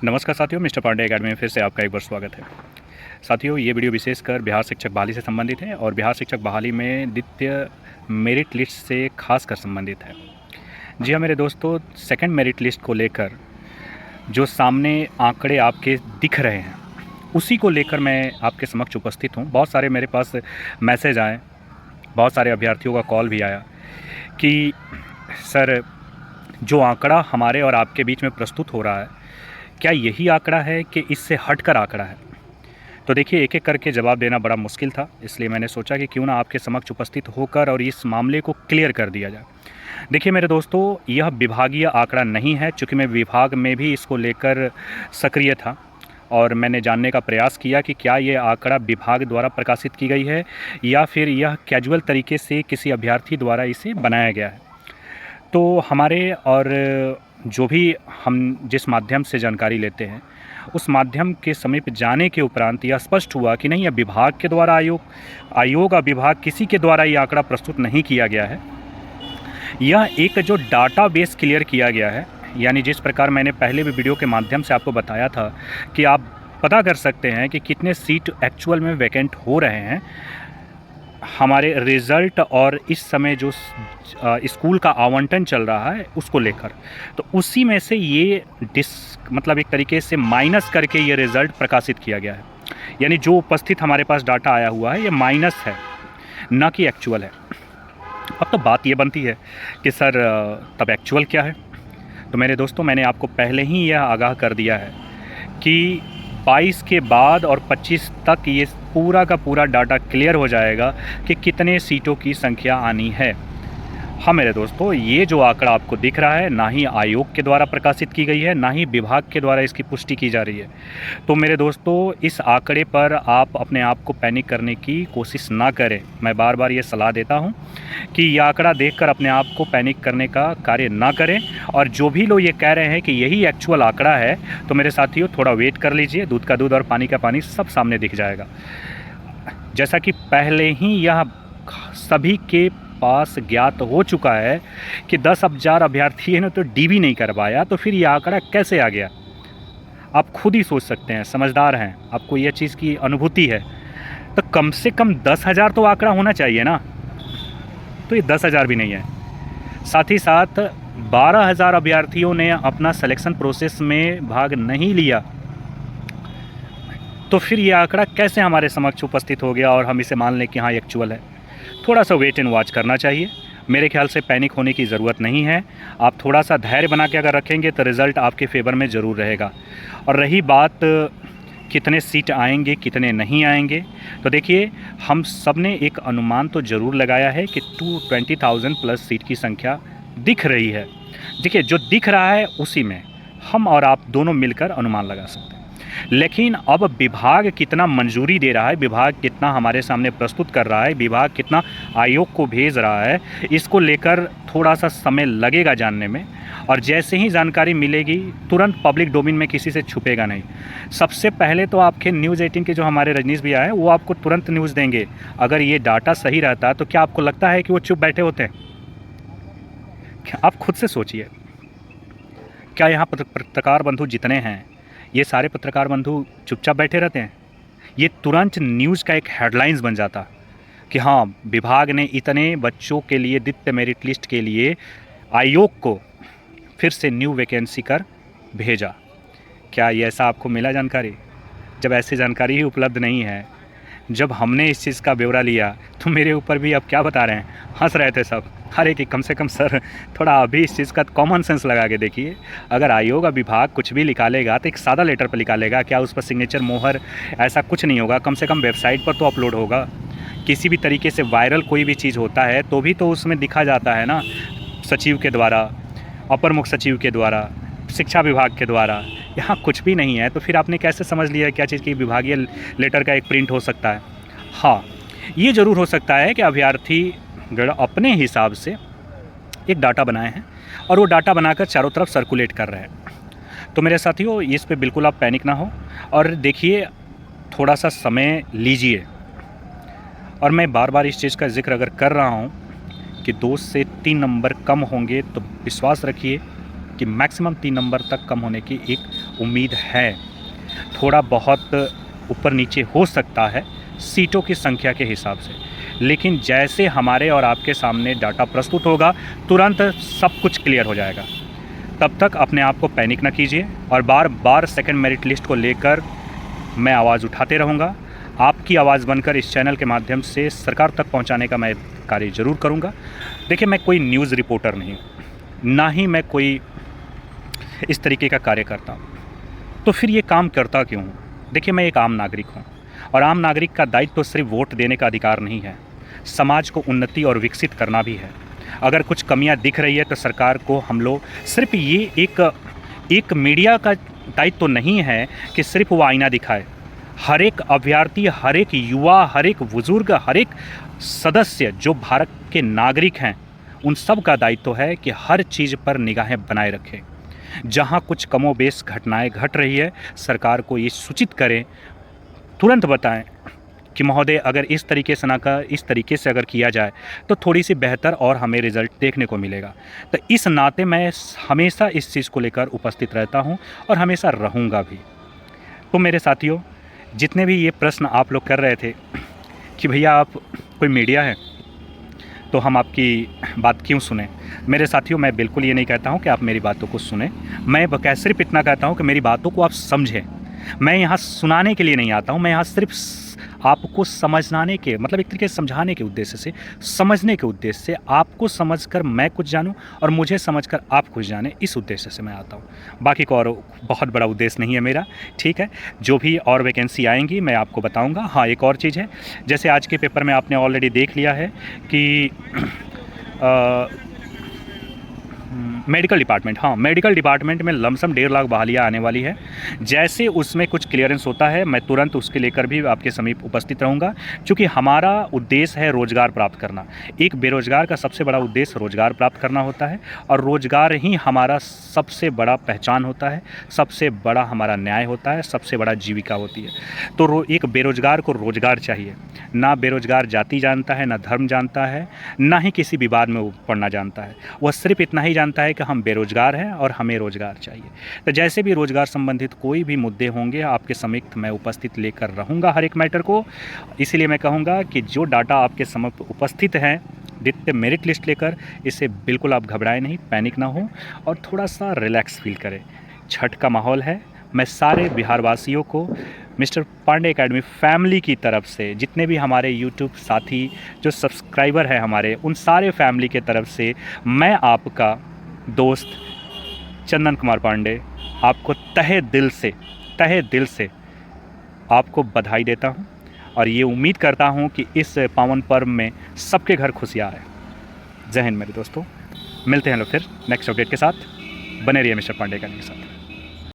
नमस्कार साथियों, mister Pandey academy में फिर से आपका एक बार स्वागत है। साथियों, ये वीडियो विशेषकर बिहार शिक्षक बहाली से संबंधित है और बिहार शिक्षक बहाली में द्वितीय मेरिट लिस्ट से खासकर संबंधित है। जी हाँ मेरे दोस्तों, सेकंड मेरिट लिस्ट को लेकर जो सामने आंकड़े आपके दिख रहे हैं उसी को लेकर मैं आपके समक्ष उपस्थित हूँ। बहुत सारे मेरे पास मैसेज आए, बहुत सारे अभ्यर्थियों का कॉल भी आया कि सर जो आंकड़ा हमारे और आपके बीच में प्रस्तुत हो रहा है, क्या यही आंकड़ा है कि इससे हटकर आंकड़ा है? तो देखिए, एक एक करके जवाब देना बड़ा मुश्किल था, इसलिए मैंने सोचा कि क्यों ना आपके समक्ष उपस्थित होकर और इस मामले को क्लियर कर दिया जाए। देखिए मेरे दोस्तों, यह विभागीय आंकड़ा नहीं है, चूँकि मैं विभाग में भी इसको लेकर सक्रिय था और मैंने जानने का प्रयास किया कि क्या ये आंकड़ा विभाग द्वारा प्रकाशित की गई है या फिर यह कैजुअल तरीके से किसी अभ्यर्थी द्वारा इसे बनाया गया है। तो हमारे और जो भी हम जिस माध्यम से जानकारी लेते हैं उस माध्यम के समीप जाने के उपरांत यह स्पष्ट हुआ कि नहीं, यह विभाग के द्वारा आयोग और विभाग किसी के द्वारा ये आंकड़ा प्रस्तुत नहीं किया गया है। यह एक जो डाटाबेस क्लियर किया गया है, यानी जिस प्रकार मैंने पहले भी वीडियो के माध्यम से आपको बताया था कि आप पता कर सकते हैं कि कितने सीट एक्चुअल में वैकेंट हो रहे हैं हमारे रिज़ल्ट और इस समय जो स्कूल का आवंटन चल रहा है उसको लेकर, तो उसी में से ये मतलब एक तरीके से माइनस करके ये रिज़ल्ट प्रकाशित किया गया है। यानी जो उपस्थित हमारे पास डाटा आया हुआ है ये माइनस है, ना कि एक्चुअल है। अब तो बात ये बनती है कि सर तब एक्चुअल क्या है? तो मेरे दोस्तों, मैंने आपको पहले ही यह आगाह कर दिया है कि 22 के बाद और 25 तक ये पूरा का पूरा डाटा क्लियर हो जाएगा कि कितने सीटों की संख्या आनी है। हाँ मेरे दोस्तों, ये जो आंकड़ा आपको दिख रहा है ना ही आयोग के द्वारा प्रकाशित की गई है, ना ही विभाग के द्वारा इसकी पुष्टि की जा रही है। तो मेरे दोस्तों, इस आंकड़े पर आप अपने आप को पैनिक करने की कोशिश ना करें। मैं बार बार ये सलाह देता हूँ कि यह आंकड़ा देखकर अपने आप को पैनिक करने का कार्य ना करें। और जो भी लोग ये कह रहे हैं कि यही एक्चुअल आंकड़ा है, तो मेरे साथियों थोड़ा वेट कर लीजिए, दूध का दूध और पानी का पानी सब सामने दिख जाएगा। जैसा कि पहले ही यह सभी के पास ज्ञात हो चुका है कि 10,000 अभ्यर्थी ने तो डीबी नहीं करवाया, तो फिर यह आंकड़ा कैसे आ गया? आप खुद ही सोच सकते हैं, समझदार हैं, आपको यह चीज़ की अनुभूति है। तो कम से कम 10,000 तो आंकड़ा होना चाहिए ना, तो ये 10,000 भी नहीं है। साथ ही साथ 12,000 अभ्यर्थियों ने अपना सिलेक्शन प्रोसेस में भाग नहीं लिया, तो फिर ये आंकड़ा कैसे हमारे समक्ष उपस्थित हो गया और हम इसे मान लें कि हाँ एक्चुअल है? थोड़ा सा वेट एंड वॉच करना चाहिए। मेरे ख्याल से पैनिक होने की ज़रूरत नहीं है। आप थोड़ा सा धैर्य बना के अगर रखेंगे तो रिज़ल्ट आपके फेवर में ज़रूर रहेगा। और रही बात कितने सीट आएंगे कितने नहीं आएंगे, तो देखिए हम सब ने एक अनुमान तो ज़रूर लगाया है कि 20,000 प्लस सीट की संख्या दिख रही है। देखिए, जो दिख रहा है उसी में हम और आप दोनों मिलकर अनुमान लगा सकते हैं। लेकिन अब विभाग कितना मंजूरी दे रहा है, विभाग कितना हमारे सामने प्रस्तुत कर रहा है, विभाग कितना आयोग को भेज रहा है, इसको लेकर थोड़ा सा समय लगेगा जानने में। और जैसे ही जानकारी मिलेगी तुरंत पब्लिक डोमेन में किसी से छुपेगा नहीं। सबसे पहले तो आपके न्यूज़ 18 के जो हमारे रजनीश भैया हैं वो आपको तुरंत न्यूज़ देंगे। अगर ये डाटा सही रहता तो क्या आपको लगता है कि वो चुप बैठे होते हैं? आप खुद से सोचिए, क्या यहाँ पत्रकार बंधु जितने हैं ये सारे पत्रकार बंधु चुपचाप बैठे रहते हैं? ये तुरंत न्यूज़ का एक हेडलाइंस बन जाता कि हाँ, विभाग ने इतने बच्चों के लिए द्वितीय मेरिट लिस्ट के लिए आयोग को फिर से न्यू वैकेंसी कर भेजा। क्या ये ऐसा आपको मिला जानकारी? जब ऐसी जानकारी ही उपलब्ध नहीं है, जब हमने इस चीज़ का ब्यौरा लिया तो मेरे ऊपर भी अब क्या बता रहे हैं, हंस रहे थे सब। अरे कि कम से कम सर थोड़ा अभी इस चीज़ का कॉमन सेंस लगा के देखिए। अगर आयोग और विभाग कुछ भी निकालेगा तो एक सादा लेटर पर निकालेगा, क्या उस पर सिग्नेचर मोहर ऐसा कुछ नहीं होगा? कम से कम वेबसाइट पर तो अपलोड होगा। किसी भी तरीके से वायरल कोई भी चीज़ होता है तो भी तो उसमें दिखा जाता है ना, सचिव के द्वारा, अपर मुख्य सचिव के द्वारा, शिक्षा विभाग के द्वारा। यहाँ कुछ भी नहीं है, तो फिर आपने कैसे समझ लिया क्या चीज़ की विभागीय लेटर का एक प्रिंट हो सकता है? हाँ, ये ज़रूर हो सकता है कि अभ्यर्थी अपने हिसाब से एक डाटा बनाए हैं और वो डाटा बनाकर चारों तरफ सर्कुलेट कर रहे हैं। तो मेरे साथियों, इस पे बिल्कुल आप पैनिक ना हो और देखिए, थोड़ा सा समय लीजिए। और मैं बार बार इस चीज़ का जिक्र अगर कर रहा हूँ कि 2 से 3 नंबर कम होंगे, तो विश्वास रखिए कि मैक्सिमम 3 नंबर तक कम होने की एक उम्मीद है। थोड़ा बहुत ऊपर नीचे हो सकता है सीटों की संख्या के हिसाब से, लेकिन जैसे हमारे और आपके सामने डाटा प्रस्तुत होगा तुरंत सब कुछ क्लियर हो जाएगा। तब तक अपने आप को पैनिक ना कीजिए और बार बार सेकंड मेरिट लिस्ट को लेकर मैं आवाज़ उठाते रहूँगा। आपकी आवाज़ बनकर इस चैनल के माध्यम से सरकार तक पहुँचाने का मैं कार्य ज़रूर करूँगा। देखिए, मैं कोई न्यूज़ रिपोर्टर नहीं, ना ही मैं कोई इस तरीके का कार्य करता हूँ, तो फिर ये काम करता क्यों हूँ? देखिए, मैं एक आम नागरिक हूँ और आम नागरिक का दायित्व तो सिर्फ वोट देने का अधिकार नहीं है, समाज को उन्नति और विकसित करना भी है। अगर कुछ कमियां दिख रही है तो सरकार को हम लोग सिर्फ ये एक मीडिया का दायित्व तो नहीं है कि सिर्फ वो आईना दिखाए। हर एक अभ्यर्थी, हर एक युवा, हर एक बुजुर्ग, हर एक सदस्य जो भारत के नागरिक हैं, उन सब का दायित्व है कि हर चीज़ पर निगाहें बनाए रखें। जहाँ कुछ कमोबेश घटनाएं घट रही है, सरकार को ये सूचित करें, तुरंत बताएं कि महोदय अगर इस तरीके से अगर किया जाए तो थोड़ी सी बेहतर और हमें रिज़ल्ट देखने को मिलेगा। तो इस नाते मैं हमेशा इस चीज़ को लेकर उपस्थित रहता हूं और हमेशा रहूंगा भी। तो मेरे साथियों, जितने भी ये प्रश्न आप लोग कर रहे थे कि भैया आप कोई मीडिया है तो हम आपकी बात क्यों सुने, मेरे साथियों मैं बिल्कुल ये नहीं कहता हूँ कि आप मेरी बातों को सुने। मैं सिर्फ इतना कहता हूँ कि मेरी बातों को आप समझें। मैं यहाँ सुनाने के लिए नहीं आता हूँ, मैं यहाँ सिर्फ आपको समझाने के, मतलब एक तरीके से समझाने के उद्देश्य से, समझने के उद्देश्य से, आपको समझकर मैं कुछ जानूं और मुझे समझकर आप कुछ जाने, इस उद्देश्य से मैं आता हूं। बाकी को और बहुत बड़ा उद्देश्य नहीं है मेरा, ठीक है। जो भी और वैकेंसी आएंगी मैं आपको बताऊंगा। हाँ, एक और चीज़ है, जैसे आज के पेपर में आपने ऑलरेडी देख लिया है कि मेडिकल डिपार्टमेंट, हाँ मेडिकल डिपार्टमेंट में लमसम 1.5 लाख बहालियाँ आने वाली है। जैसे उसमें कुछ क्लियरेंस होता है मैं तुरंत उसके लेकर भी आपके समीप उपस्थित रहूँगा, क्योंकि हमारा उद्देश्य है रोज़गार प्राप्त करना। एक बेरोज़गार का सबसे बड़ा उद्देश्य रोज़गार प्राप्त करना होता है और रोज़गार ही हमारा सबसे बड़ा पहचान होता है, सबसे बड़ा हमारा न्याय होता है, सबसे बड़ा जीविका होती है। तो एक बेरोज़गार को रोज़गार चाहिए। ना बेरोज़गार जाति जानता है, ना धर्म जानता है, ना ही किसी विवाद में पड़ना जानता है। वह सिर्फ इतना ही जानता है कि हम बेरोज़गार हैं और हमें रोज़गार चाहिए। तो जैसे भी रोज़गार संबंधित कोई भी मुद्दे होंगे आपके समीप मैं उपस्थित लेकर रहूँगा हर एक मैटर को। इसीलिए मैं कहूँगा कि जो डाटा आपके समीप उपस्थित हैं द्वितीय मेरिट लिस्ट लेकर, इससे बिल्कुल आप घबराएं नहीं, पैनिक ना हो और थोड़ा सा रिलैक्स फील करें। छठ का माहौल है। मैं सारे बिहारवासियों को मिस्टर पांडे एकेडमी फैमिली की तरफ से, जितने भी हमारे यूट्यूब साथी जो सब्सक्राइबर हैं हमारे, उन सारे फैमिली के तरफ से मैं आपका दोस्त चंदन कुमार पांडे आपको तहे दिल से आपको बधाई देता हूं और ये उम्मीद करता हूं कि इस पावन पर्व में सबके घर खुशियां आए। जय हिंद मेरे दोस्तों, मिलते हैं लोग फिर नेक्स्ट अपडेट के साथ। बने रहिए मिस्टर पांडे एकेडमी के साथ।